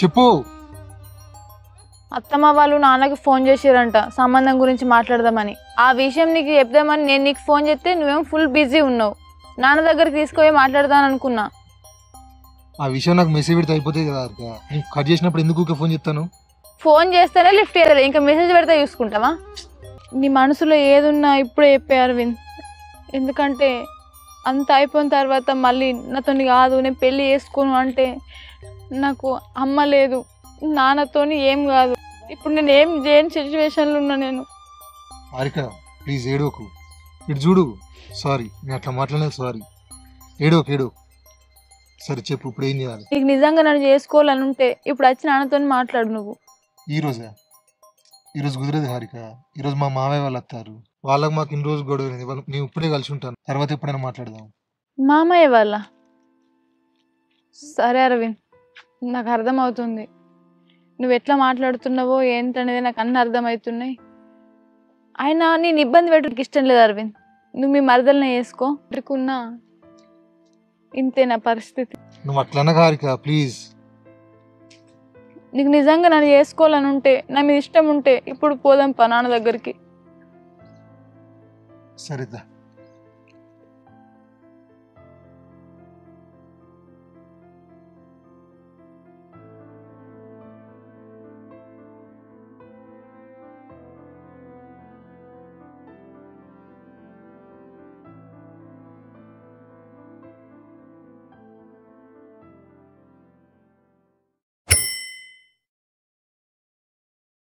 చెప్పు. అత్తమ్మ వాళ్ళు నాన్నకి ఫోన్ చేసిరంట సంబంధం గురించి మాట్లాడదామని. ఆ విషయం నీకు చెప్దామని నేను నీకు ఫోన్ చేస్తే నువ్వేమో ఫుల్ బిజీ ఉన్నావు. నాన్న దగ్గరికి తీసుకుపోయి మాట్లాడదాని అనుకున్నా. ఆ విషయం నాకు మెసేజ్ పెడితే అయిపోతుంది కదా హారిక. నేను కట్ చేసినప్పుడు ఎందుకు ఫోన్ చేస్తాను? ఫోన్ చేస్తేనే లిఫ్ట్ చేయలేదు, ఇంకా మెసేజ్ పెడితే చూసుకుంటావా? నీ మనసులో ఏదున్నా ఇప్పుడే చెప్పే అరవింద్. ఎందుకంటే అంత అయిపోయిన తర్వాత మళ్ళీ నాతో కాదు నేను పెళ్ళి చేసుకోను అంటే నాకు అమ్మ లేదు, నాన్నతోని ఏం కాదు. ఇప్పుడు నేను ఏం చేయని సిచ్యువేషన్లో ఉన్నా నేను. హారిక ప్లీజ్ ఏడోకు. ఇటు చూడు. సారీ, నేను అట్లా మాట్లాడలేదు. సారీ. ఏడోకు. సరే చెప్పు, ఇప్పుడు ఏం చేయాలి? నీకు నిజంగా నన్ను చేసుకోవాలని ఉంటే ఇప్పుడు వచ్చి నాన్నతో మాట్లాడు నువ్వు. ఈరోజు కుదరదు హారిక. ఈరోజు మా మావయ్య వాళ్ళు వస్తారు. వాళ్ళకి మాకు ఇన్ని రోజు గొడవ లేదు. వాళ్ళు నేను ఇప్పుడే కలిసి ఉంటాను. తర్వాత ఎప్పుడైనా మాట్లాడదాం. మామయ్య వాళ్ళ? సరే అరవింద్, నాకు అర్థమవుతుంది నువ్వు ఎట్లా మాట్లాడుతున్నావో ఏంటనేది. నాకు అన్నీ అర్థమవుతున్నాయి. అయినా నేను ఇబ్బంది పెట్టడానికి ఇష్టం లేదు అరవింద్. నువ్వు మీ మరదల్ని వేసుకో. పెట్టుకున్నా ఇంతే నా పరిస్థితి. నువ్వు అట్లనగా హారిక ప్లీజ్. నీకు నిజంగా నన్ను చేసుకోవాలని ఉంటే, నా మీద ఇష్టం ఉంటే ఇప్పుడు పోదాం పా నాన్న దగ్గరికి. సరేదా.